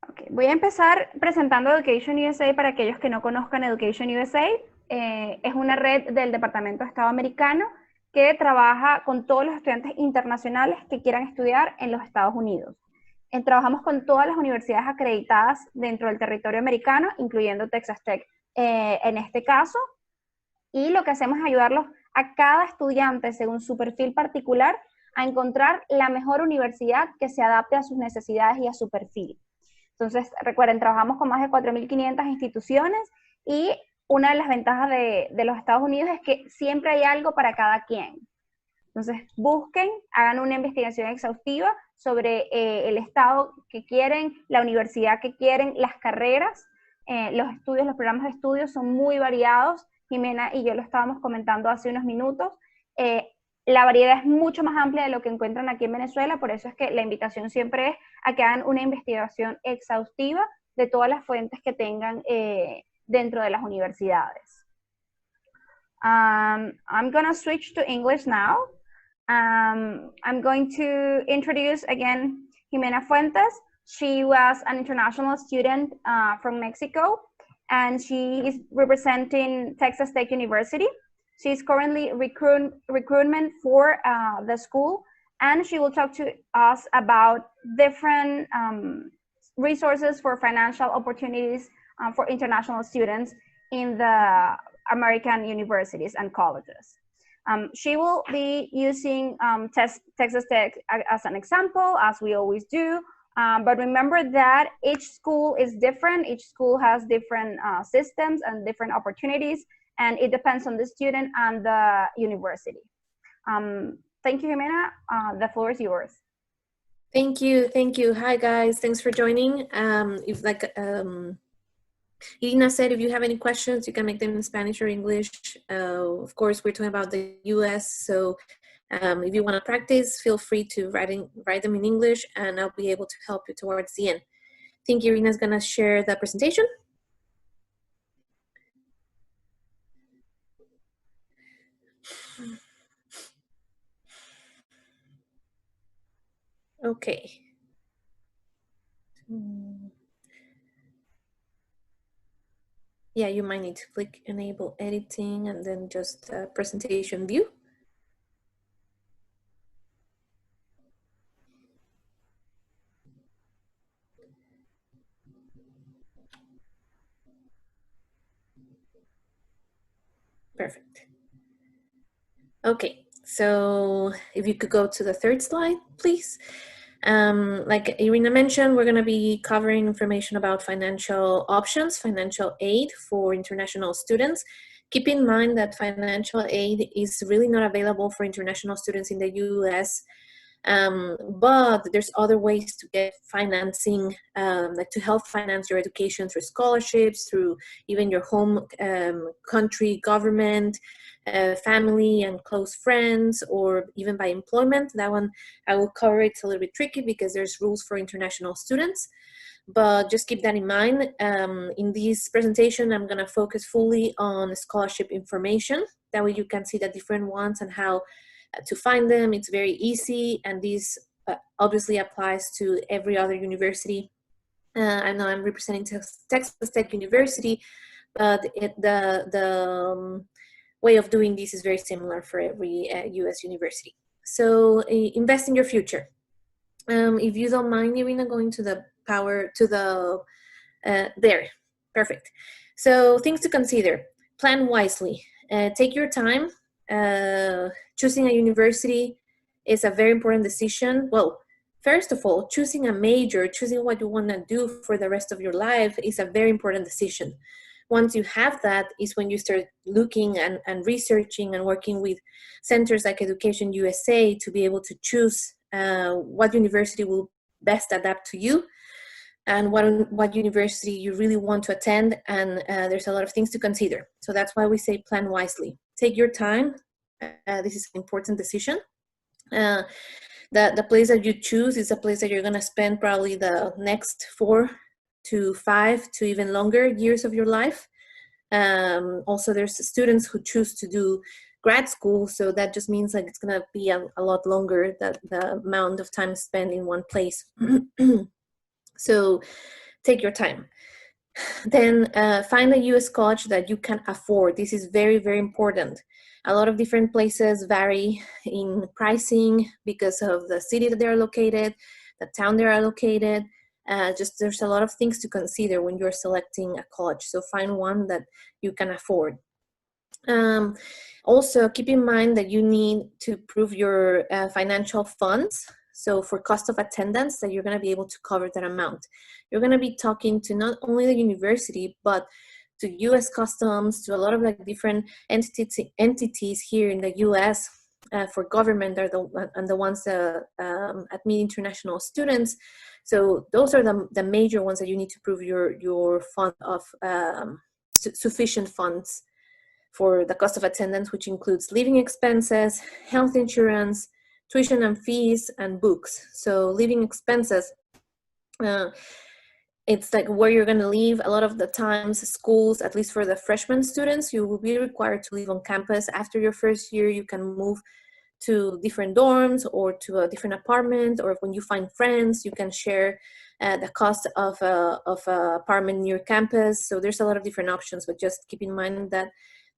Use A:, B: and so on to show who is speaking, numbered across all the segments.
A: Okay. Voy a empezar presentando EducationUSA para aquellos que no conozcan EducationUSA. Es una red del Departamento de Estado americano que trabaja con todos los estudiantes internacionales que quieran estudiar en los Estados Unidos. Trabajamos con todas las universidades acreditadas dentro del territorio americano, incluyendo Texas Tech en este caso, y lo que hacemos es ayudarlos a cada estudiante, según su perfil particular, a encontrar la mejor universidad que se adapte a sus necesidades y a su perfil. Entonces, recuerden, trabajamos con más de 4.500 instituciones y una de las ventajas de los Estados Unidos es que siempre hay algo para cada quien. Entonces, busquen, hagan una investigación exhaustiva sobre el estado que quieren, la universidad que quieren, las carreras, los estudios, los programas de estudio son muy variados. Jimena y yo lo estábamos comentando hace unos minutos. La variedad es mucho más amplia de lo que encuentran aquí en Venezuela, por eso es que la invitación siempre es a que hagan una investigación exhaustiva de todas las fuentes que tengan dentro de las universidades. I'm going to switch to English now. I'm going to introduce again Jimena Fuentes. She was an international student from Mexico, and she is representing Texas Tech University. She's currently recruitment for the school, and she will talk to us about different resources for financial opportunities for international students in the American universities and colleges. She will be using Texas Tech as an example, as we always do. But remember that each school is different. Each school has different systems and different opportunities, and it depends on the student and the university. Thank you, Jimena. The floor is yours.
B: Thank you. Thank you. Hi, guys. Thanks for joining. If Irina said, if you have any questions, you can make them in Spanish or English. Of course, we're talking about the US, so if you want to practice, feel free to write them in English, and I'll be able to help you towards the end. I think Irina's going to share the presentation. Okay. Yeah, you might need to click enable editing and then just presentation view. Perfect. Okay, so if you could go to the third slide, please. Like Irina mentioned, we're going to be covering information about financial options, financial aid for international students. Keep in mind that financial aid is really not available for international students in the US, but there's other ways to get financing, like to help finance your education through scholarships, through even your home country government, family and close friends, or even by employment. That one I will cover. It's a little bit tricky because there's rules for international students, but just keep that in mind. In this presentation, I'm going to focus fully on scholarship information. That way you can see the different ones and how to find them. It's very easy, and this obviously applies to every other university. I know I'm representing Texas Tech University, but the way of doing this is very similar for every US university. So invest in your future. If you don't mind, Irina, going to the there, perfect. So things to consider: plan wisely, take your time. Choosing a university is a very important decision. Well, first of all, choosing a major, choosing what you want to do for the rest of your life is a very important decision. Once you have that is when you start looking and researching and working with centers like EducationUSA to be able to choose what university will best adapt to you and what university you really want to attend. And there's a lot of things to consider. So that's why we say plan wisely. Take your time. This is an important decision. The place that you choose is a place that you're going to spend probably the next 4 to 5 to even longer years of your life. Also, there's students who choose to do grad school, so that just means like it's gonna be a lot longer, the amount of time spent in one place. So take your time. Then find a US college that you can afford. This is very, very important. A lot of different places vary in pricing because of the city that they're located, the town they are located. Just there's a lot of things to consider when you're selecting a college. So find one that you can afford. Also, keep in mind that you need to prove your financial funds. So for cost of attendance, that you're going to be able to cover that amount. You're going to be talking to not only the university, but to U.S. Customs, to a lot of like different entities here in the U.S. For government are the ones that admit international students. So those are the major ones that you need to prove your fund of sufficient funds for the cost of attendance, which includes living expenses, health insurance, tuition and fees, and books. So living expenses, it's like where you're going to live. A lot of the times, schools, at least for the freshman students, you will be required to live on campus. After your first year, you can move to different dorms or to a different apartment, or when you find friends, you can share the cost of a apartment near campus. So there's a lot of different options, but just keep in mind that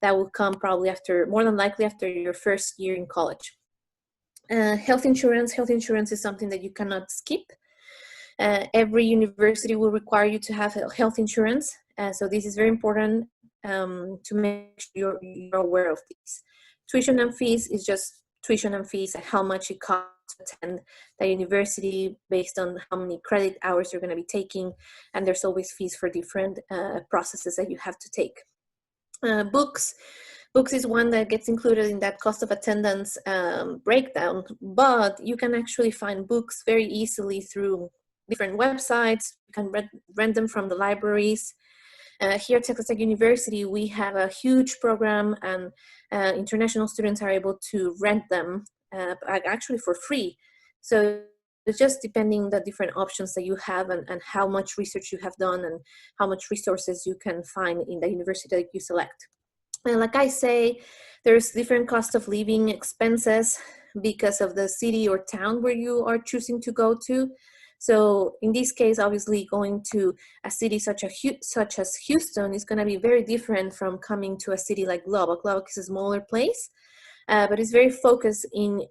B: that will come probably after, more than likely after your first year in college. Health insurance is something that you cannot skip. Every university will require you to have health insurance. So this is very important to make sure you're aware of these. Tuition and fees is just tuition and fees, how much it costs to attend the university based on how many credit hours you're going to be taking. And there's always fees for different processes that you have to take. Books is one that gets included in that cost of attendance breakdown, but you can actually find books very easily through different websites. You can rent them from the libraries. Here at Texas Tech University, we have a huge program, and international students are able to rent them actually for free. So it's just depending the different options that you have and how much research you have done and how much resources you can find in the university that you select. And like I say, there's different cost of living expenses because of the city or town where you are choosing to go to. So in this case, obviously going to a city such as Houston is going to be very different from coming to a city like Lubbock. Lubbock is a smaller place, but it's very focused in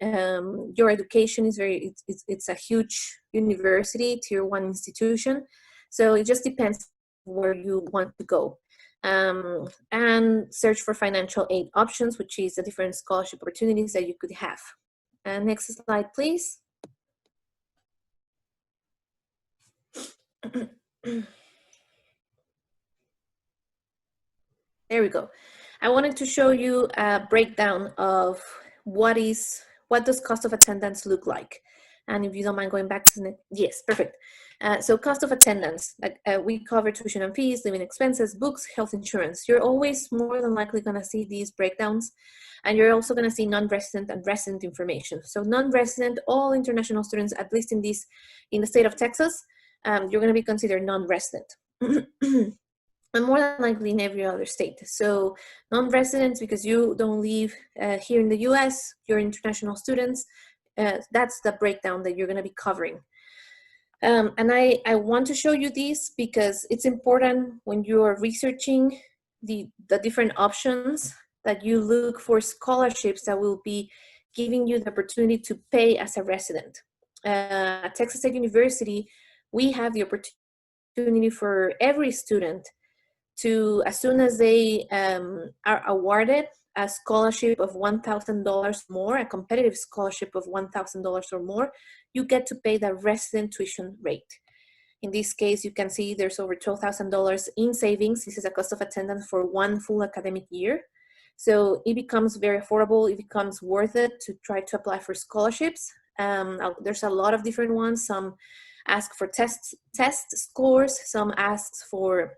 B: your education. It's a huge university, tier 1 institution. So it just depends where you want to go. And search for financial aid options, which is the different scholarship opportunities that you could have. Next slide, please. There we go. I wanted to show you a breakdown of what does cost of attendance look like. And if you don't mind going back to the next, yes, perfect. So cost of attendance, like we cover tuition and fees, living expenses, books, health insurance. You're always more than likely gonna see these breakdowns, and you're also gonna see non-resident and resident information. So non-resident, all international students, at least in the state of Texas, you're gonna be considered non-resident. And more than likely in every other state. So non-residents, because you don't live here in the US, you're international students, that's the breakdown that you're gonna be covering. And I want to show you this because it's important when you're researching the different options that you look for scholarships that will be giving you the opportunity to pay as a resident. At Texas Tech University, we have the opportunity for every student to, as soon as they are awarded a scholarship of $1,000 more, a competitive scholarship of $1,000 or more, you get to pay the resident tuition rate. In this case, you can see there's over $12,000 in savings. This is a cost of attendance for one full academic year. So it becomes very affordable. It becomes worth it to try to apply for scholarships. There's a lot of different ones. Some ask for test scores. Some ask for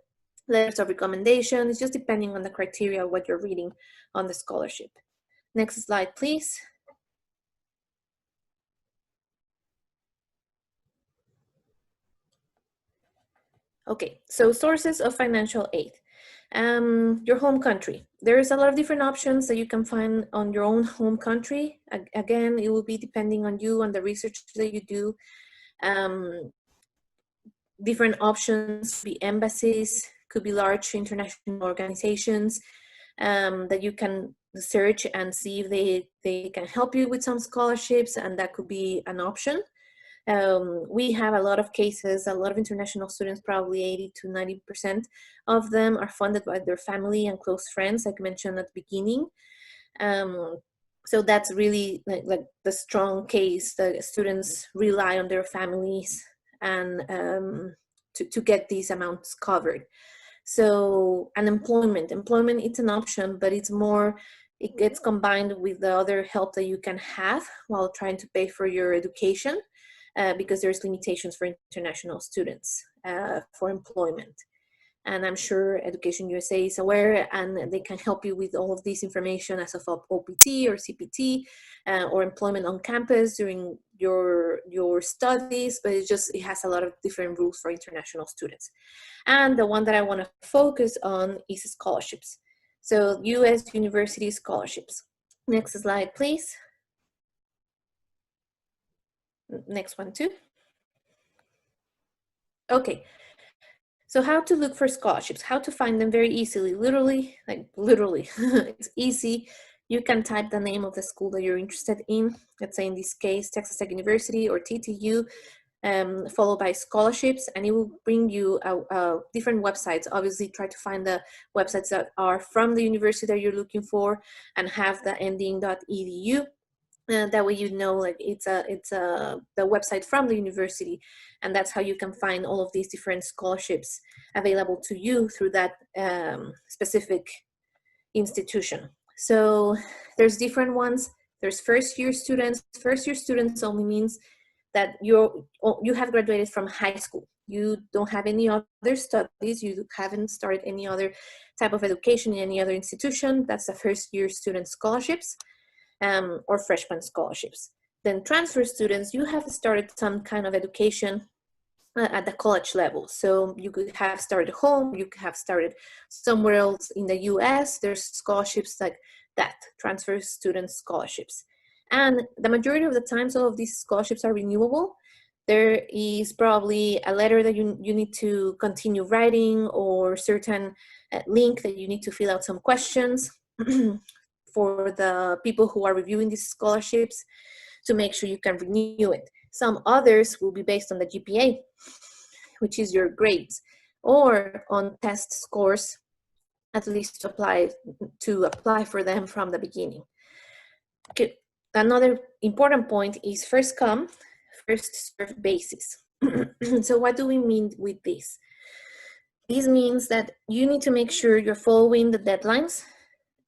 B: letters of recommendation. It's just depending on the criteria of what you're reading on the scholarship. Next slide, please. Okay, so sources of financial aid. Your home country. There's a lot of different options that you can find on your own home country. Again, it will be depending on you and the research that you do. Different options could be embassies, could be large international organizations that you can search and see if they can help you with some scholarships, and that could be an option. We have a lot of cases, a lot of international students, probably 80 to 90% of them are funded by their family and close friends, like mentioned at the beginning. So that's really like the strong case that students rely on their families and to get these amounts covered. So unemployment, it's an option, but it's more, it gets combined with the other help that you can have while trying to pay for your education. Because there's limitations for international students for employment. And I'm sure Education USA is aware, and they can help you with all of this information as of OPT or CPT or employment on campus during your studies, but it has a lot of different rules for international students. And the one that I want to focus on is scholarships. So US university scholarships. Next slide, please. Next one too. Okay, so how to look for scholarships, how to find them very easily, literally, it's easy. You can type the name of the school that you're interested in. Let's say in this case, Texas Tech University or TTU, followed by scholarships, and it will bring you different websites. Obviously, try to find the websites that are from the university that you're looking for and have the ending .edu. That way you know, like it's the website from the university, and that's how you can find all of these different scholarships available to you through that specific institution. So there's different ones. There's first year students. First year students only means that you have graduated from high school. You don't have any other studies. You haven't started any other type of education in any other institution. That's the first year student scholarships. Or freshman scholarships. Then transfer students, you have started some kind of education at the college level. So you could have started home, you could have started somewhere else in the US. There's scholarships like that, transfer student scholarships. And the majority of the times, all of these scholarships are renewable. There is probably a letter that you need to continue writing, or certain link that you need to fill out some questions for the people who are reviewing these scholarships to make sure you can renew it. Some others will be based on the GPA, which is your grades, or on test scores, at least to apply for them from the beginning. Okay. Another important point is first come, first served basis. So what do we mean with this? This means that you need to make sure you're following the deadlines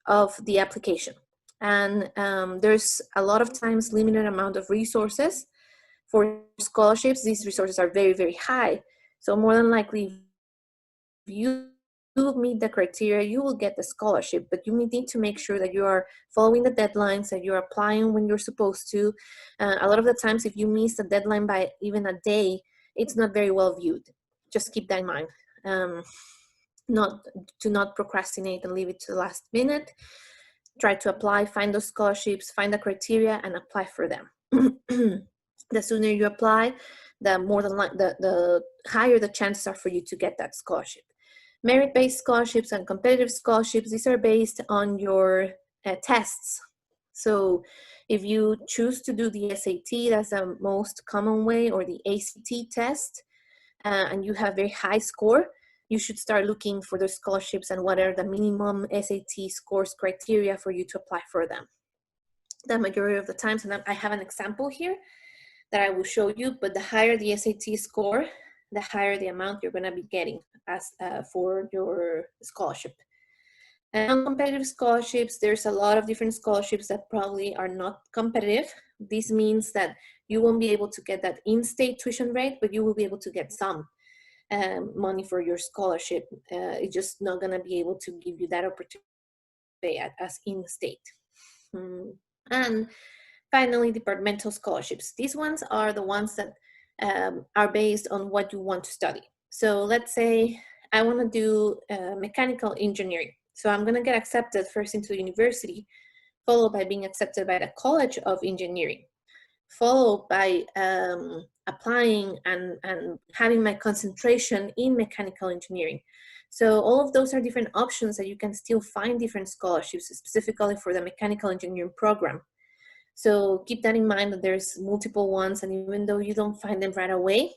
B: of the application. And there's a lot of times limited amount of resources for scholarships. These resources are very, very high. So more than likely, if you meet the criteria, you will get the scholarship, but you need to make sure that you are following the deadlines, that you're applying when you're supposed to. A lot of the times, if you miss the deadline by even a day, it's not very well viewed. Just keep that in mind. Not procrastinate and leave it to the last minute. Try to apply, find those scholarships, find the criteria, and apply for them. The sooner you apply, the higher the chances are for you to get that scholarship. Merit-based scholarships and competitive scholarships, these are based on your tests. So if you choose to do the SAT, that's the most common way, or the ACT test, and you have very high score, you should start looking for those scholarships and what are the minimum SAT scores criteria for you to apply for them. The majority of the times, and I have an example here that I will show you, but the higher the SAT score, the higher the amount you're gonna be getting as for your scholarship. And competitive scholarships, there's a lot of different scholarships that probably are not competitive. This means that you won't be able to get that in-state tuition rate, but you will be able to get some money for your scholarship. It's just not gonna be able to give you that opportunity to pay as in-state. And finally, departmental scholarships. These ones are the ones that are based on what you want to study. So let's say I want to do mechanical engineering. So I'm going to get accepted first into the university, followed by being accepted by the College of Engineering, followed by applying and having my concentration in mechanical engineering. So all of those are different options that you can still find different scholarships specifically for the mechanical engineering program. So keep that in mind, that there's multiple ones, and even though you don't find them right away,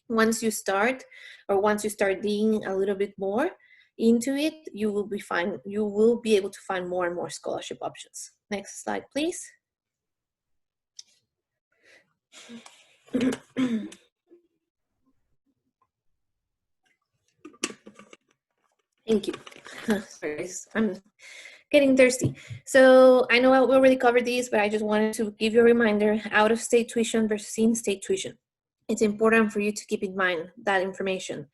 B: once you start digging a little bit more into it, you will be fine. You will be able to find more and more scholarship options. Next slide, please. Thank you. Sorry, I'm getting thirsty. So I know we already covered these, but I just wanted to give you a reminder: out-of-state tuition versus in-state tuition. It's important for you to keep in mind that information.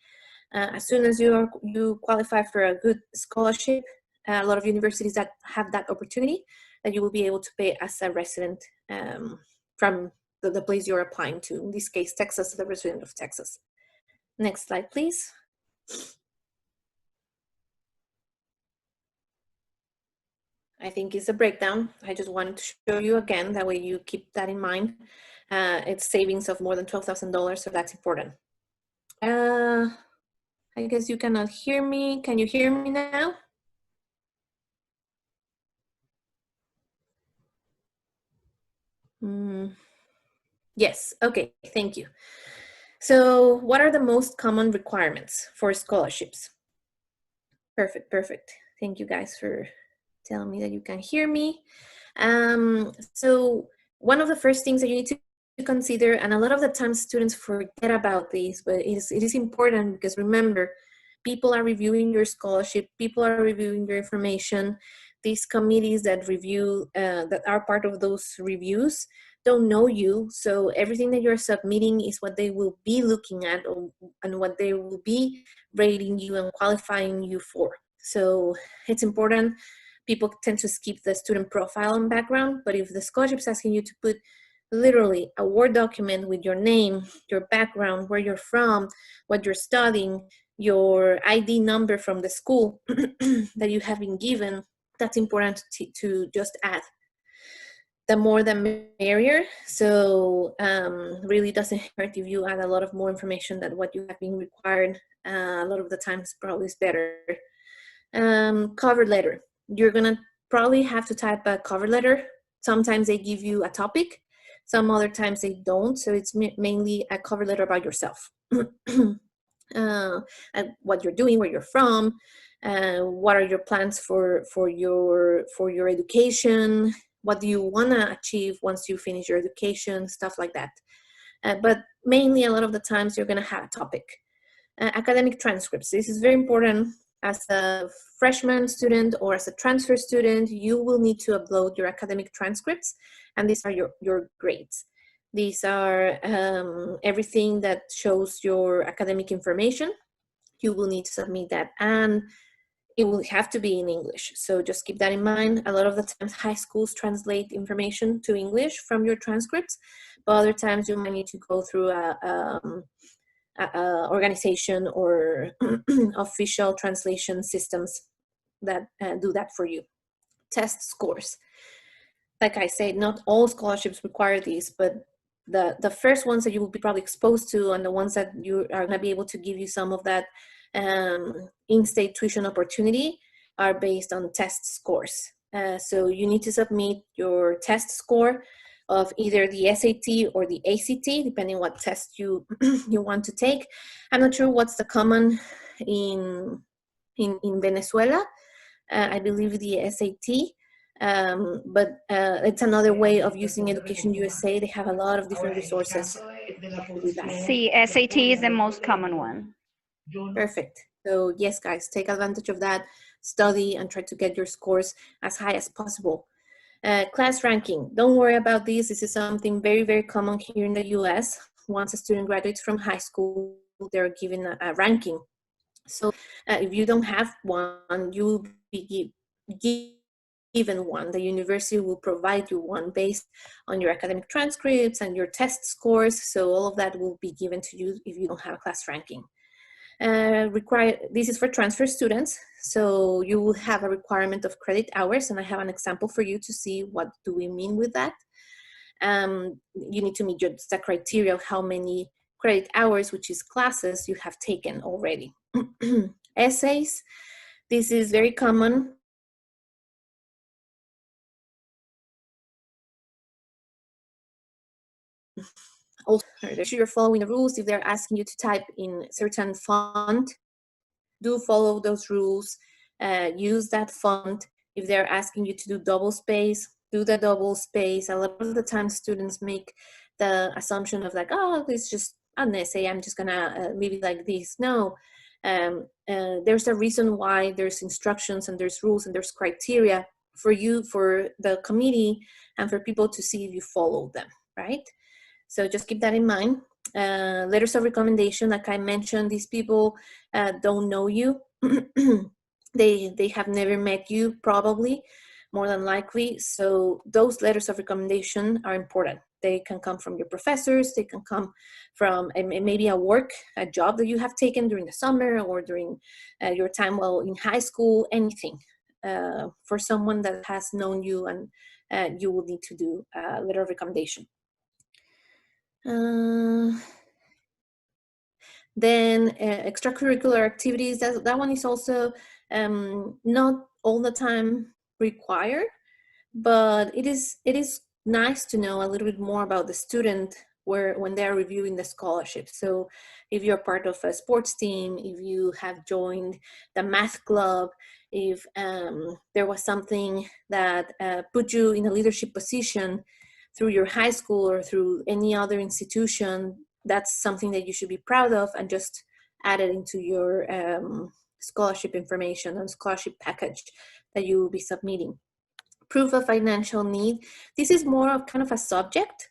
B: As soon as you qualify for a good scholarship, a lot of universities that have that opportunity, that you will be able to pay as a resident from the place you're applying to. In this case, Texas, the resident of Texas. Next slide, please. I think it's a breakdown. I just wanted to show you again, that way you keep that in mind. It's savings of more than $12,000, so that's important. I guess you cannot hear me. Can you hear me now? Yes, okay, thank you. So what are the most common requirements for scholarships? Perfect, perfect. Thank you guys for telling me that you can hear me. So one of the first things that you need to consider, and a lot of the times students forget about this, but it is important, because remember, people are reviewing your scholarship, people are reviewing your information. These committees that review, that are part of those reviews, don't know you, so everything that you're submitting is what they will be looking at, and what they will be rating you and qualifying you for. So it's important. People tend to skip the student profile and background, but if the scholarship is asking you to put literally a Word document with your name, your background, where you're from, what you're studying, your ID number from the school that you have been given, that's important to just add. The more the merrier. So really doesn't hurt if you add a lot of more information than what you have been required. A lot of the times probably is better. Cover letter. You're gonna probably have to type a cover letter. Sometimes they give you a topic, some other times they don't. So it's mainly a cover letter about yourself. And what you're doing, where you're from, what are your plans for your education, what do you want to achieve once you finish your education, stuff like that. But mainly, a lot of the times, you're going to have a topic. Academic transcripts. This is very important. As a freshman student or as a transfer student, you will need to upload your academic transcripts, and these are your grades. These are everything that shows your academic information. You will need to submit that, and it will have to be in English. So just keep that in mind. A lot of the times high schools translate information to English from your transcripts, but other times you might need to go through a organization or official translation systems that do that for you. Test scores. Like I said, not all scholarships require these, but the first ones that you will be probably exposed to, and the ones that you are going to be able to give you some of that in-state tuition opportunity, are based on test scores. So you need to submit your test score of either the SAT or the ACT, depending what test you you want to take. I'm not sure what's the common in Venezuela. I believe the SAT. But it's another way of using EducationUSA. They have a lot of different resources.
A: See, SAT is the most common one.
B: Perfect. So yes, guys, take advantage of that, study, and try to get your scores as high as possible. Class ranking. Don't worry about this. This is something very, very common here in the US. Once a student graduates from high school, they're given a ranking. So if you don't have one, you will be given one. The university will provide you one based on your academic transcripts and your test scores. So all of that will be given to you if you don't have a class ranking. This is for transfer students, so you will have a requirement of credit hours, and I have an example for you to see what do we mean with that. You need to meet the criteria of how many credit hours, which is classes, you have taken already. Essays, this is very common. Also, make sure you're following the rules. If they're asking you to type in certain font, do follow those rules. Use that font. If they're asking you to do double space, do the double space. A lot of the time students make the assumption of like, oh, it's just an essay, I'm just gonna leave it like this. No, there's a reason why there's instructions and there's rules and there's criteria for you, for the committee, and for people to see if you follow them, right? So just keep that in mind. Letters of recommendation, like I mentioned, these people don't know you. They have never met you, probably, more than likely. So those letters of recommendation are important. They can come from your professors. They can come from maybe a job that you have taken during the summer or during your time while in high school, anything. For someone that has known you, and you will need to do a letter of recommendation. Then extracurricular activities, that one is also not all the time required, but it is nice to know a little bit more about the student when they're reviewing the scholarship. So if you're part of a sports team, if you have joined the math club, if there was something that put you in a leadership position through your high school or through any other institution, that's something that you should be proud of and just add it into your scholarship information and scholarship package that you will be submitting. Proof of financial need. This is more of kind of a subject.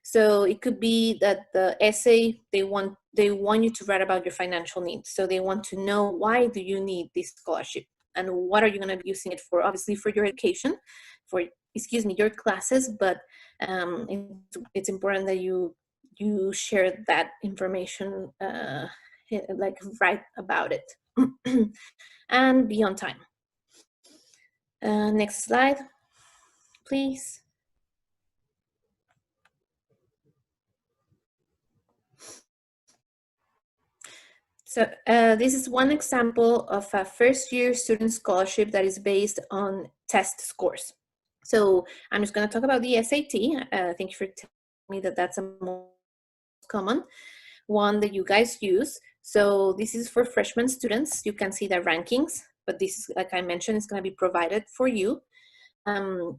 B: So it could be that the essay, they want you to write about your financial needs. So they want to know, why do you need this scholarship? And what are you going to be using it for? Obviously for your education, for, your classes, but it's important that you share that information, like write about it, and be on time. Next slide, please. So this is one example of a first-year student scholarship that is based on test scores. So I'm just going to talk about the SAT. Thank you for telling me that that's a most common one that you guys use. So this is for freshman students. You can see the rankings, but this is, like I mentioned, is going to be provided for you.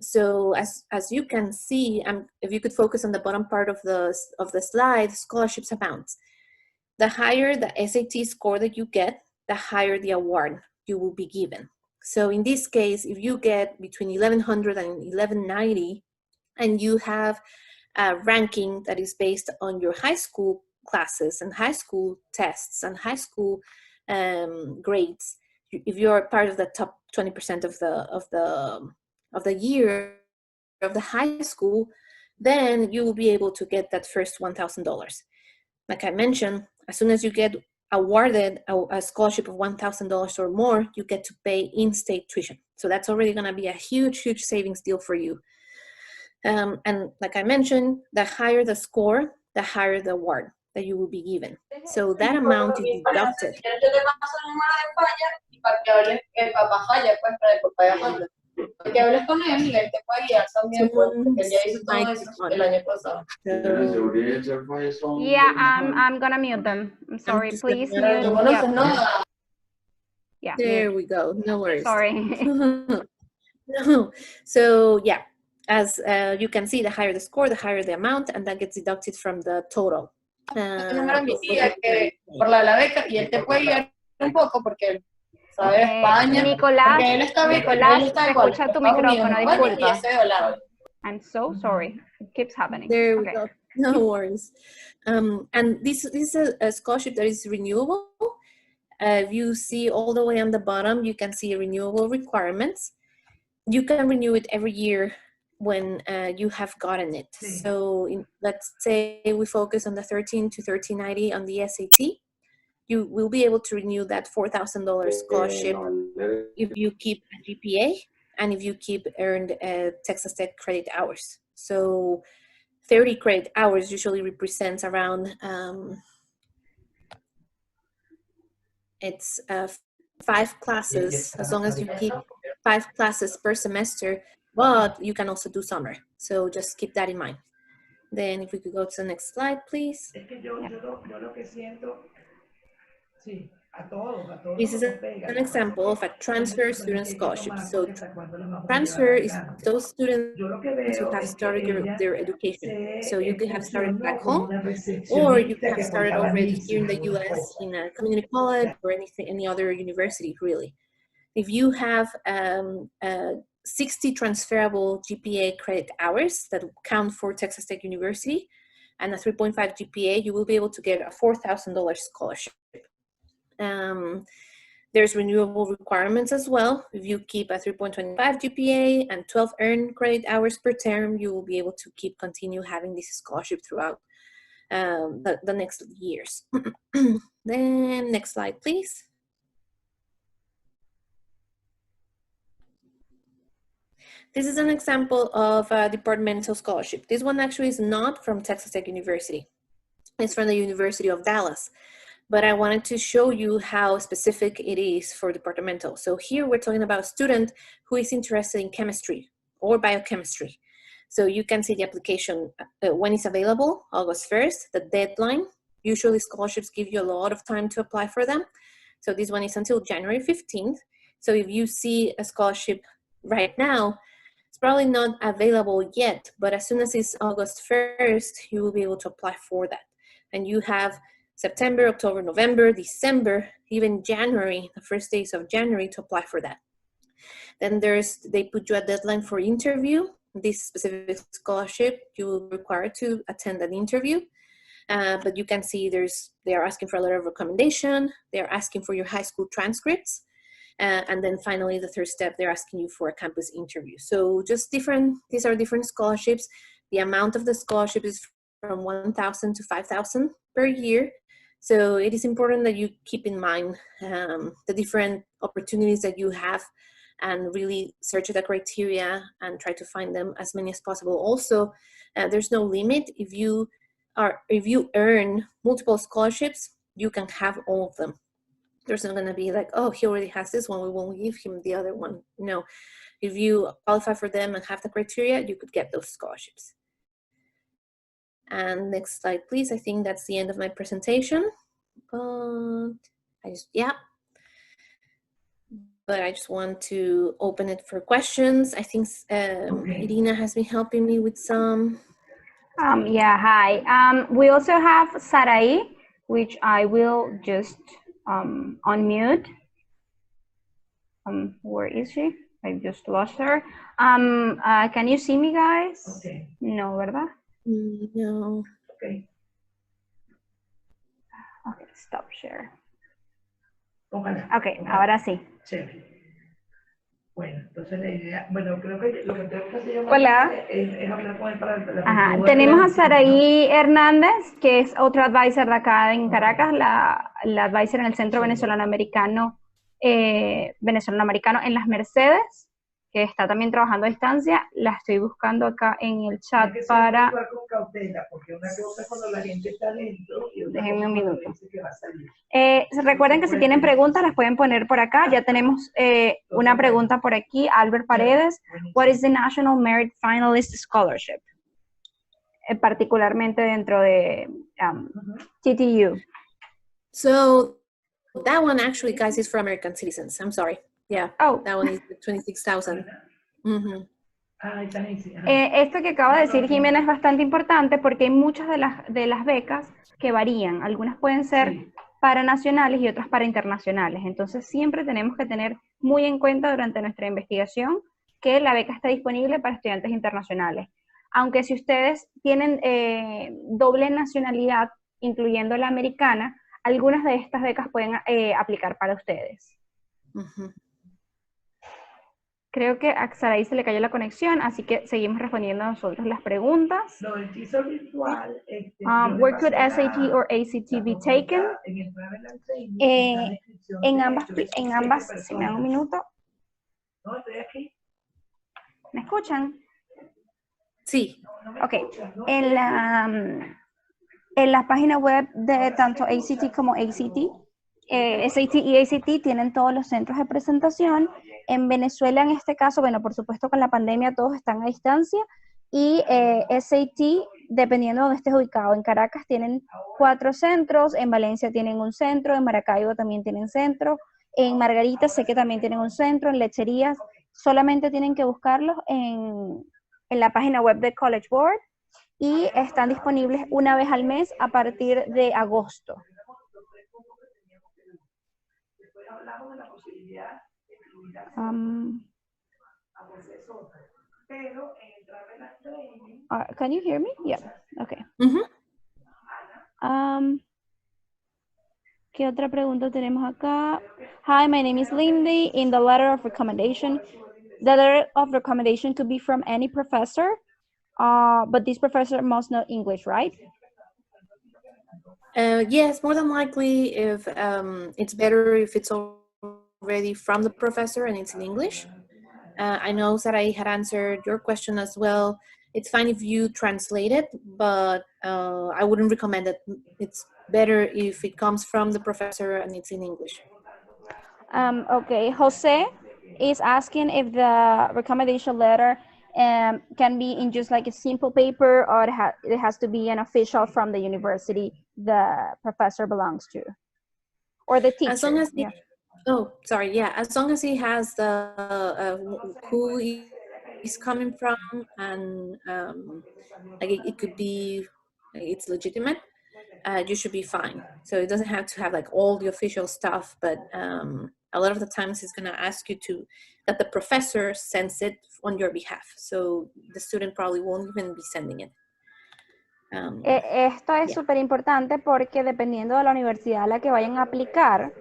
B: So as you can see, if you could focus on the bottom part of the slide, scholarships amounts. The higher the SAT score that you get, the higher the award you will be given. So in this case, if you get between 1100 and 1190, and you have a ranking that is based on your high school classes and high school tests and high school grades, if you're part of the top 20% of the year of the high school, then you will be able to get that first $1,000. Like I mentioned, as soon as you get awarded a scholarship of $1,000 or more, you get to pay in-state tuition. So that's already going to be a huge, huge savings deal for you. And like I mentioned, the higher the score, the higher the award that you will be given. So that amount is deducted.
C: Que hables con él y él te puede guiar también, porque él ya hizo todo eso el año pasado.
A: Yeah, I'm gonna mute them. I'm sorry, please mute. Yeah,
B: there we go. No worries.
A: Sorry.
B: No. So yeah, as you can see, the higher the score, the higher the amount, and that gets deducted from the total.
C: Número mi tía que por la beca, y él te puede guiar un poco porque sabe España.
A: Nicolás,
C: él está
A: te escucha tu micrófono, disculpa.
C: I'm
A: so sorry. It keeps happening.
B: There we go. No worries. And this is a scholarship that is renewable. If you see all the way on the bottom, you can see renewable requirements. You can renew it every year when you have gotten it. So let's say we focus on the 13 to 1390 on the SAT. you will be able to renew that $4,000 scholarship if you keep a GPA and if you keep earned Texas Tech credit hours. So 30 credit hours usually represents around, it's 5 classes, as long as you keep 5 classes per semester, but you can also do summer. So just keep that in mind. Then if we could go to the next slide, please. This is an example of a transfer student scholarship. So transfer is those students who have started their education. So you could have started back home, or you could have started already here in the US in a community college or any other university, really. If you have 60 transferable GPA credit hours that count for Texas Tech University and a 3.5 GPA, you will be able to get a $4,000 scholarship. There's renewable requirements as well. If you keep a 3.25 GPA and 12 earned credit hours per term, you will be able to continue having this scholarship throughout the next years. Then next slide, please. This is an example of a departmental scholarship. This one actually is not from Texas Tech University. It's from the University of Dallas. But I wanted to show you how specific it is for departmental. So here we're talking about a student who is interested in chemistry or biochemistry. So you can see the application when it's available, August 1st, the deadline. Usually scholarships give you a lot of time to apply for them. So this one is until January 15th. So if you see a scholarship right now, it's probably not available yet, but as soon as it's August 1st, you will be able to apply for that. And you have September, October, November, December, even January, the first days of January to apply for that. Then they put you a deadline for interview. This specific scholarship, you will be required to attend an interview. But you can see they are asking for a letter of recommendation. They're asking for your high school transcripts. And then finally, the third step, they're asking you for a campus interview. So just these are different scholarships. The amount of the scholarship is from $1,000 to $5,000 per year. So it is important that you keep in mind the different opportunities that you have and really search the criteria and try to find them as many as possible. Also, there's no limit. If you earn multiple scholarships, you can have all of them. There's not going to be like, oh, he already has this one, we won't give him the other one. No, if you qualify for them and have the criteria, you could get those scholarships. And next slide, please. I think that's the end of my presentation. But I just want to open it for questions. I think Irina has been helping me with some.
A: Yeah, hi. We also have Sarai, which I will just unmute. Where is she? I just lost her. Can you see me, guys?
D: Okay.
A: No, ¿verdad?
B: No.
D: Okay.
A: Okay, stop share.
D: Ojalá.
A: Okay, ahora sí.
D: Chévere. Bueno, entonces la idea, bueno, creo que lo que tengo que hacer
A: Hola.
D: Es hablar con él para la
A: Ajá. Tenemos a Saraí Hernández, que es otro advisor de acá en Caracas, la advisor en el Centro Venezolano Americano en las Mercedes, que está también trabajando a distancia. La estoy buscando acá en el chat para...
D: con cautela, porque una cosa es cuando la gente está dentro y otra
A: Déjenme un
D: cosa
A: minuto.
D: dice que va a salir.
A: Recuerden que si tienen preguntas las pueden poner por acá. Ya tenemos una pregunta por aquí. Albert Paredes. What is the National Merit Finalist Scholarship? Particularmente dentro de TTU.
B: So that one actually, guys, is for American citizens. I'm sorry. Yeah.
A: Oh.
B: That one is 26,000. Mm-hmm.
A: Esto que acaba de decir Jimena es bastante importante porque hay muchas de las becas que varían. Algunas pueden ser para nacionales y otras para internacionales. Entonces siempre tenemos que tener muy en cuenta durante nuestra investigación que la beca está disponible para estudiantes internacionales. Aunque si ustedes tienen doble nacionalidad, incluyendo la americana, algunas de estas becas pueden aplicar para ustedes.
B: Mm-hmm.
A: Creo que a Saraí se le cayó la conexión, así que seguimos respondiendo nosotros las preguntas.
D: Lo del piso virtual,
A: Where could SAT or ACT be taken?
D: En el Travel and Training, está la descripción de esto, que son
A: En
D: 7
A: ambas, si me dan un
D: personas.
A: minuto,
D: No, estoy aquí.
A: ¿me escuchan?
B: Sí.
A: Ok, en la página web de tanto ACT como ACT, SAT y ACT tienen todos los centros de presentación. En Venezuela, en este caso, bueno, por supuesto con la pandemia todos están a distancia, y SAT, dependiendo de donde estés ubicado, en Caracas tienen 4 centros, en Valencia tienen un centro, en Maracaibo también tienen centro, en Margarita sé que también tienen un centro, en Lecherías, solamente tienen que buscarlos en la página web de College Board, y están disponibles una vez al mes a partir de agosto. Can you hear me? Yeah, okay. ¿Qué otra pregunta tenemos acá? Hi, my name is Lindy. In the letter of recommendation, the letter of recommendation could be from any professor, but this professor must know English, right?
B: Yes, more than likely, if it's better if it's already from the professor and it's in English. I know that I had answered your question as well. It's fine if you translate it, but I wouldn't recommend it. It's better if it comes from the professor and it's in English.
A: Okay, Jose is asking if the recommendation letter can be in just like a simple paper, or it has to be an official from the university the professor belongs to, or the teacher.
B: As long as
A: yeah.
B: Oh, sorry. Yeah, as long as he has the who he's coming from, and like it could be, it's legitimate. You should be fine. So it doesn't have to have like all the official stuff, but a lot of the times he's gonna ask you that the professor sends it on your behalf. So the student probably won't even be sending it.
A: Esto es súper importante porque dependiendo de la universidad a la que vayan a aplicar,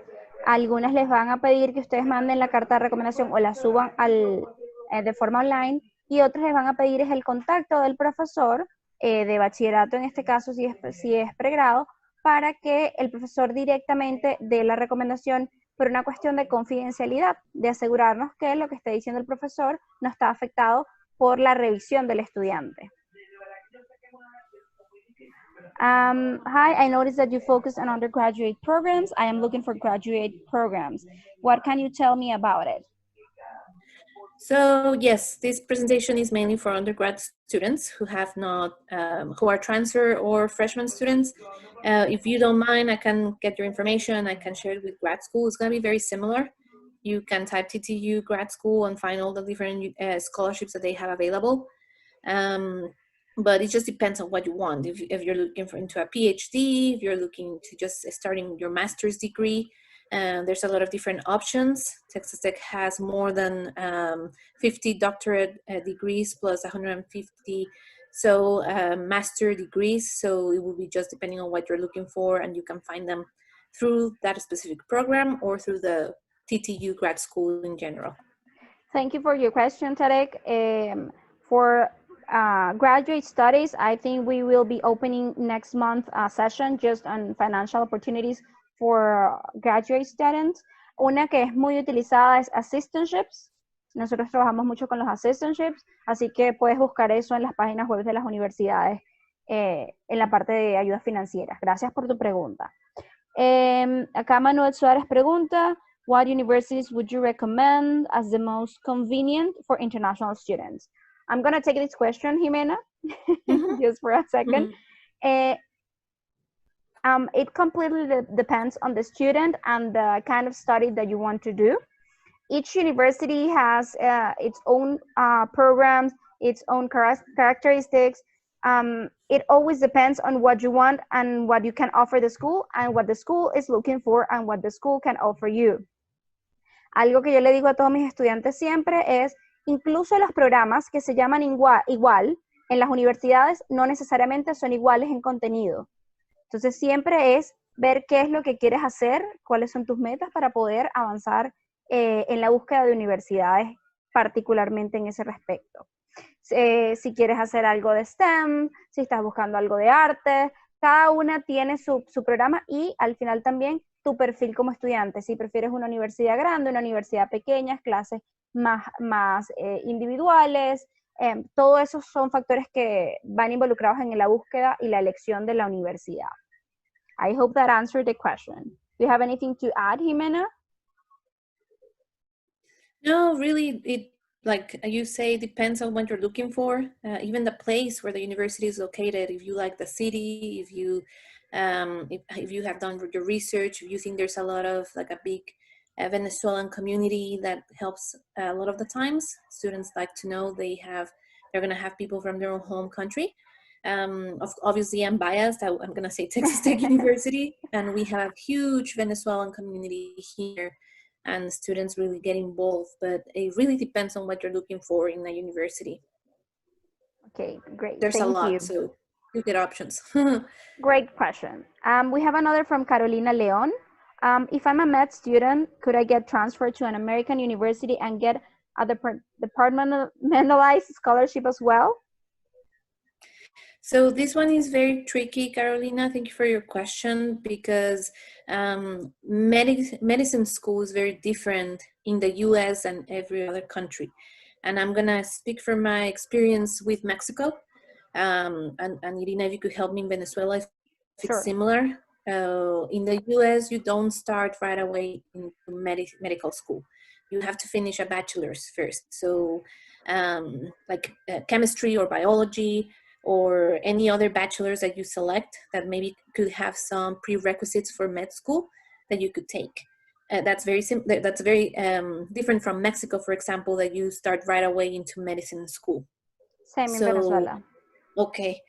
A: algunas les van a pedir que ustedes manden la carta de recomendación o la suban de forma online, y otras les van a pedir es el contacto del profesor de bachillerato, en este caso si es pregrado, para que el profesor directamente dé la recomendación por una cuestión de confidencialidad, de asegurarnos que lo que esté diciendo el profesor no está afectado por la revisión del estudiante. Hi, I noticed that you focus on undergraduate programs. I am looking for graduate programs. What can you tell me about it?
B: So yes, this presentation is mainly for undergrad students who have not, who are transfer or freshman students. If you don't mind, I can get your information. I can share it with grad school. It's going to be very similar. You can type TTU grad school and find all the different scholarships that they have available. But it just depends on what you want. If you're looking into a PhD, if you're looking to just starting your master's degree, there's a lot of different options. Texas Tech has more than 50 doctorate degrees plus 150 master degrees. So it will be just depending on what you're looking for, and you can find them through that specific program or through the TTU grad school in general.
A: Thank you for your question, Tarek. For graduate studies, I think we will be opening next month a session just on financial opportunities for graduate students. Una que es muy utilizada es assistantships. Nosotros trabajamos mucho con los assistantships, así que puedes buscar eso en las páginas web de las universidades en la parte de ayudas financieras. Gracias por tu pregunta. Acá Manuel Suárez pregunta, what universities would you recommend as the most convenient for international students? I'm going to take this question, Jimena, just for a second. It completely depends on the student and the kind of study that you want to do. Each university has its own programs, its own characteristics. It always depends on what you want and what you can offer the school, and what the school is looking for and what the school can offer you. Algo que yo le digo a todos mis estudiantes siempre es, incluso los programas que se llaman igual en las universidades no necesariamente son iguales en contenido. Entonces siempre es ver qué es lo que quieres hacer, cuáles son tus metas para poder avanzar en la búsqueda de universidades particularmente en ese respecto. Si quieres hacer algo de STEM, si estás buscando algo de arte, cada una tiene su programa y al final también tu perfil como estudiante. Si prefieres una universidad grande, una universidad pequeña, clases más individuales, todo esos son factores que van involucrados en la búsqueda y la elección de la universidad. I hope that answered the question. Do you have anything to add, Jimena?
B: No, really, it, like you say, depends on what you're looking for. Even the place where the university is located, if you like the city, if you have done your research, if you think there's a lot of like a big Venezuelan community that helps a lot of the times. Students like to know they're gonna have people from their own home country. Obviously I'm biased, I'm gonna say Texas Tech University, and we have huge Venezuelan community here, and students really get involved, but it really depends on what you're looking for in a university.
A: Okay, great.
B: There's
A: Thank
B: a lot,
A: you.
B: so you get options.
A: Great question. We have another from Carolina Leon. If I'm a med student, could I get transferred to an American university and get a departmentalized scholarship as well?
B: So this one is very tricky, Carolina. Thank you for your question, because medicine school is very different in the US and every other country. And I'm gonna speak from my experience with Mexico. And Irina, if you could help me in Venezuela, if it's similar. In the US, you don't start right away into medical school. You have to finish a bachelor's first. So like chemistry or biology, or any other bachelor's that you select that maybe could have some prerequisites for med school that you could take. That's very different from Mexico, for example, that you start right away into medicine school.
A: Same in Venezuela.
B: Okay,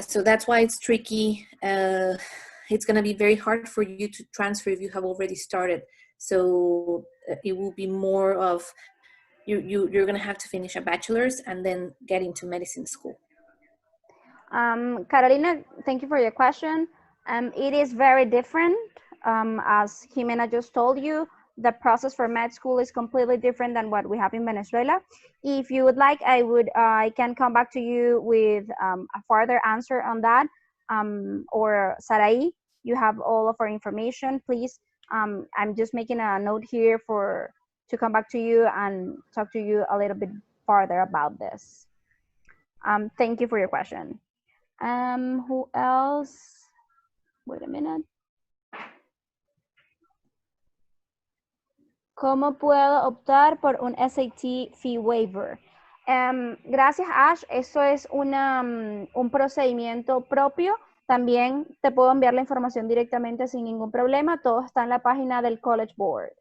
B: so that's why it's tricky. It's gonna be very hard for you to transfer if you have already started. So it will be more of, you're gonna have to finish a bachelor's and then get into medicine school.
A: Carolina, thank you for your question. It is very different. As Jimena just told you, the process for med school is completely different than what we have in Venezuela. If you would like, I can come back to you with a further answer on that. Or Sarai, you have all of our information, please. I'm just making a note here to come back to you and talk to you a little bit further about this. Thank you for your question. Who else? Wait a minute. ¿Cómo puedo optar por un SAT fee waiver? Gracias, Ash. Eso es un procedimiento propio. También te puedo enviar la información directamente sin ningún problema. Todo está en la página del College Board.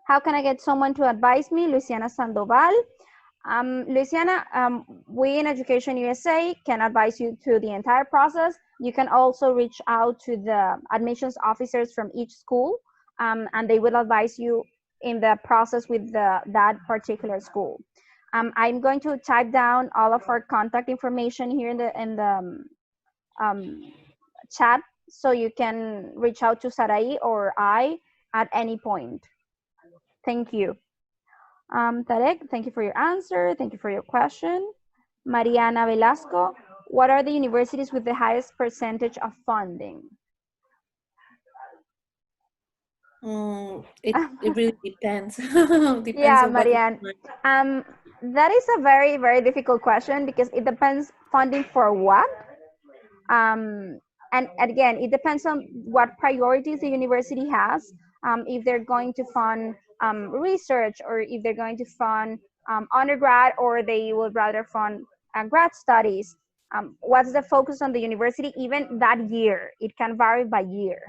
A: How can I get someone to advise me? Luciana Sandoval. Luciana, we in EducationUSA can advise you through the entire process. You can also reach out to the admissions officers from each school, and they will advise you in the process with that particular school. I'm going to type down all of our contact information here in the chat, so you can reach out to Sarai or I at any point. Thank you. Tarek, thank you for your answer. Thank you for your question. Mariana Velasco, what are the universities with the highest percentage of funding?
B: It really depends. Depends
A: yeah,
B: on
A: Marianne. That is a very, very difficult question because it depends funding for what. And again, it depends on what priorities the university has. If they're going to fund research, or if they're going to fund undergrad, or they would rather fund grad studies. What's the focus on the university even that year? It can vary by year.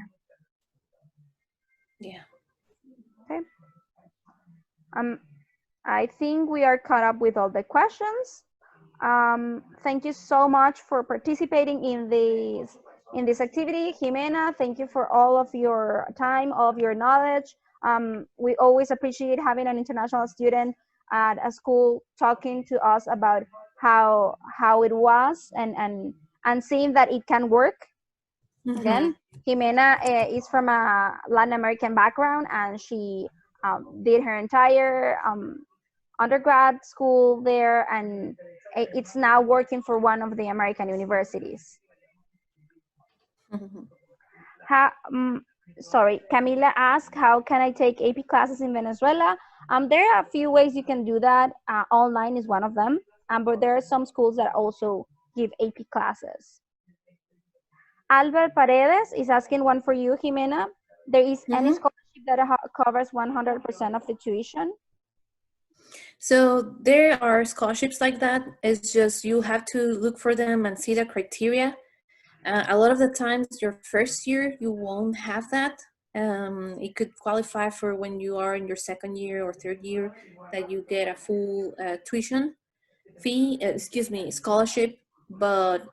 B: Yeah.
A: Okay. I think we are caught up with all the questions. Thank you so much for participating in this activity. Jimena, thank you for all of your time, all of your knowledge. We always appreciate having an international student at a school talking to us about how it was and seeing that it can work. Again, Jimena is from a Latin American background, and she did her entire undergrad school there, and it's now working for one of the American universities. Sorry, Camila asked, how can I take AP classes in Venezuela? There are a few ways you can do that. Online is one of them, but there are some schools that also give AP classes. Albert Paredes is asking one for you, Jimena. There is any scholarship that covers 100% of the tuition?
B: So there are scholarships like that. It's just you have to look for them and see the criteria. A lot of the times your first year, you won't have that. It could qualify for when you are in your second year or third year that you get a full tuition fee, scholarship, but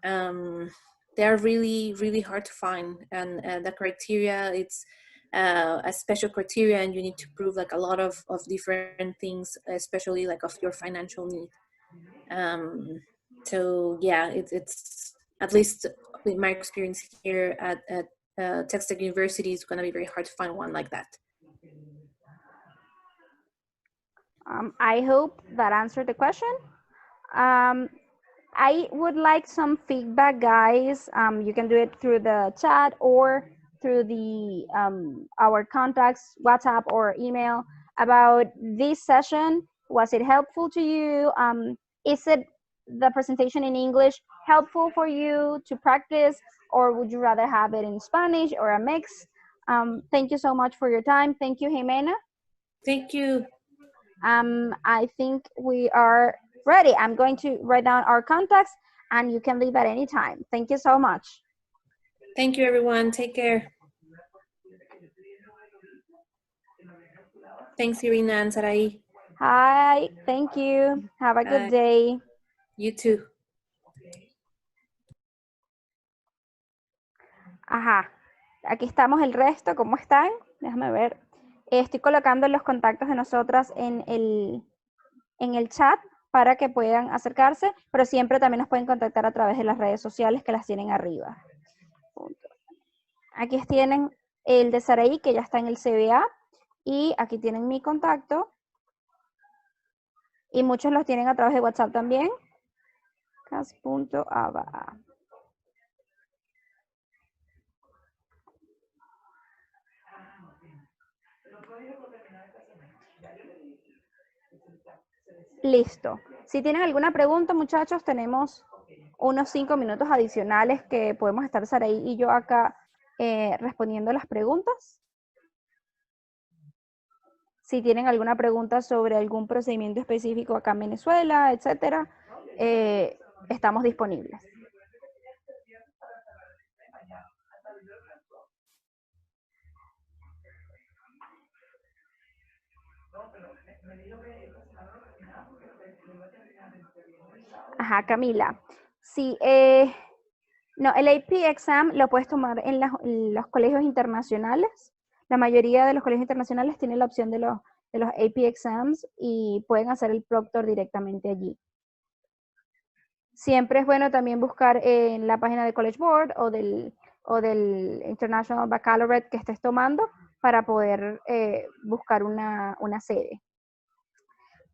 B: they are really, really hard to find. And the criteria, it's a special criteria, and you need to prove like a lot of different things, especially like of your financial need. So yeah, it's at least with my experience here at Texas Tech University, it's going to be very hard to find one like that.
A: I hope that answered the question. I would like some feedback, guys. You can do it through the chat or through the our contacts, WhatsApp or email, about this session. Was it helpful to you? Is it the presentation in English helpful for you to practice, or would you rather have it in Spanish or a mix? Thank you so much for your time. Thank you, Jimena.
B: Thank you.
A: I think we are ready. I'm going to write down our contacts, and you can leave at any time. Thank you so much.
B: Thank you, everyone. Take care. Thanks, Irina and Sarai.
A: Hi, thank you. Have a good day.
B: You too.
A: Ajá, aquí estamos el resto. ¿Cómo están? Déjame ver. Estoy colocando los contactos de nosotras en el chat para que puedan acercarse, pero siempre también nos pueden contactar a través de las redes sociales que las tienen arriba. Aquí tienen el de Saraí, que ya está en el CBA, y aquí tienen mi contacto. Y muchos los tienen a través de WhatsApp también. cas.avaa. Listo. Si tienen alguna pregunta, muchachos, tenemos unos 5 minutos adicionales que podemos estar Saraí y yo acá respondiendo las preguntas. Si tienen alguna pregunta sobre algún procedimiento específico acá en Venezuela, etcétera, estamos disponibles. Ajá, Camila. Sí, no, el AP exam lo puedes tomar en los colegios internacionales. La mayoría de los colegios internacionales tienen la opción de los AP exams y pueden hacer el proctor directamente allí. Siempre es bueno también buscar en la página de College Board o del International Baccalaureate que estés tomando para poder buscar una sede.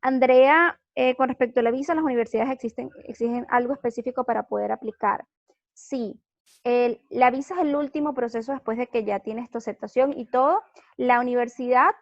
A: Andrea, con respecto a la visa, las universidades exigen algo específico para poder aplicar. Sí, la visa es el último proceso después de que ya tienes tu aceptación y todo. La universidad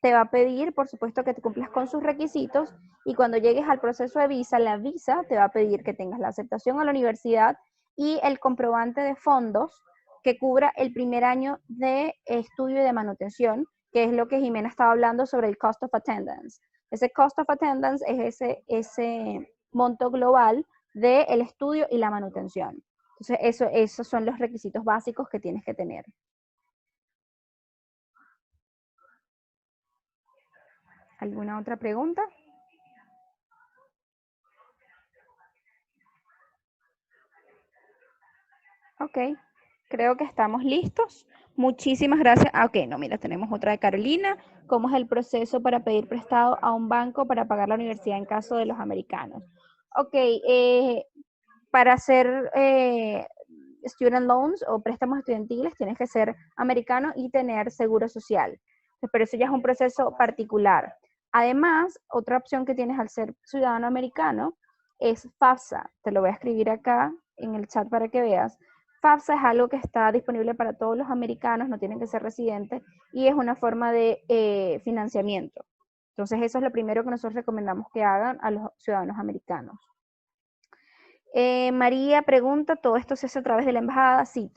A: te va a pedir, por supuesto, que te cumplas con sus requisitos, y cuando llegues al proceso de visa, la visa te va a pedir que tengas la aceptación a la universidad y el comprobante de fondos que cubra el primer año de estudio y de manutención, que es lo que Jimena estaba hablando sobre el cost of attendance. Ese cost of attendance es ese monto global del estudio y la manutención. Entonces, esos son los requisitos básicos que tienes que tener. ¿Alguna otra pregunta? Ok, creo que estamos listos. Muchísimas gracias. Ok, no, mira, tenemos otra de Carolina. ¿Cómo es el proceso para pedir prestado a un banco para pagar la universidad en caso de los americanos? Ok, para hacer student loans o préstamos estudiantiles tienes que ser americano y tener seguro social. pero eso ya es un proceso particular. Además, otra opción que tienes al ser ciudadano americano es FAFSA. Te lo voy a escribir acá en el chat para que veas. FAFSA es algo que está disponible para todos los americanos, no tienen que ser residentes, y es una forma de financiamiento. Entonces, eso es lo primero que nosotros recomendamos que hagan a los ciudadanos americanos. María pregunta, ¿todo esto se hace a través de la embajada? Sí,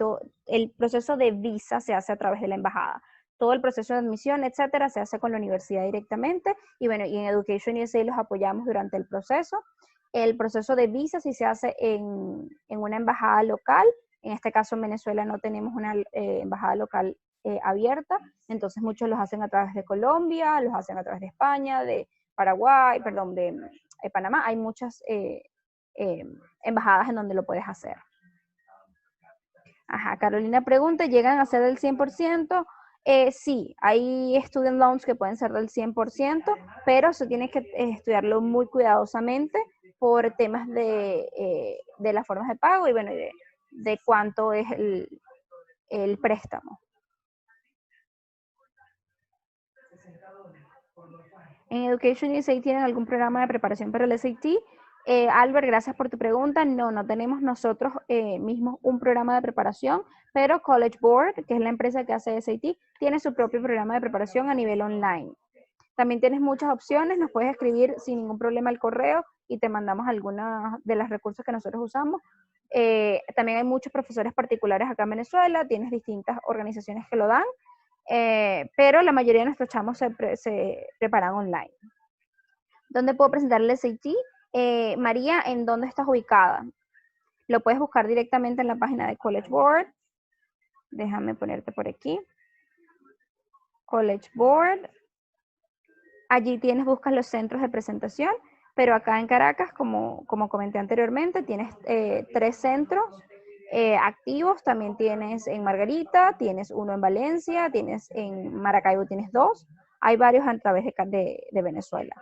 A: el proceso de visa se hace a través de la embajada. Todo el proceso de admisión, etcétera, se hace con la universidad directamente. Y bueno, y en EducationUSA los apoyamos durante el proceso. El proceso de visa sí se hace en una embajada local. En este caso en Venezuela no tenemos una embajada local abierta, entonces muchos los hacen a través de Colombia, los hacen a través de España, de Paraguay, perdón, de Panamá. Hay muchas embajadas en donde lo puedes hacer. Ajá, Carolina pregunta, ¿llegan a ser del 100%? Sí, hay student loans que pueden ser del 100%, pero se tiene que estudiarlo muy cuidadosamente por temas de las formas de pago y bueno, de cuánto es el préstamo. ¿En EducationUSA tienen algún programa de preparación para el SAT? Albert, gracias por tu pregunta. No tenemos nosotros mismos un programa de preparación, pero College Board, que es la empresa que hace SAT, tiene su propio programa de preparación a nivel online. También tienes muchas opciones, nos puedes escribir sin ningún problema al correo y te mandamos algunas de los recursos que nosotros usamos. También hay muchos profesores particulares acá en Venezuela, tienes distintas organizaciones que lo dan, pero la mayoría de nuestros chamos se preparan online. ¿Dónde puedo presentar el SAT? María, ¿en dónde estás ubicada? Lo puedes buscar directamente en la página de College Board. Déjame ponerte por aquí. College Board. Allí buscas los centros de presentación, pero acá en Caracas, como comenté anteriormente, tienes 3 centros activos. También tienes en Margarita, tienes uno en Valencia, tienes en Maracaibo, tienes 2. Hay varios a través de Venezuela.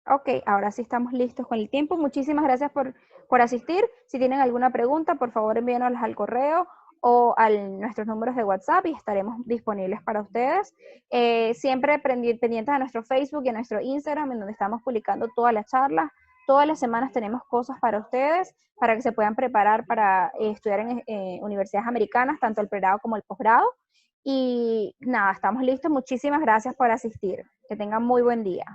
A: Ok, ahora sí estamos listos con el tiempo. Muchísimas gracias por asistir. Si tienen alguna pregunta, por favor envíenoslas al correo o a nuestros números de WhatsApp y estaremos disponibles para ustedes. Siempre pendientes a nuestro Facebook y a nuestro Instagram, en donde estamos publicando todas las charlas. Todas las semanas tenemos cosas para ustedes, para que se puedan preparar para estudiar en universidades americanas, tanto el pregrado como el posgrado. Y nada, estamos listos. Muchísimas gracias por asistir. Que tengan muy buen día.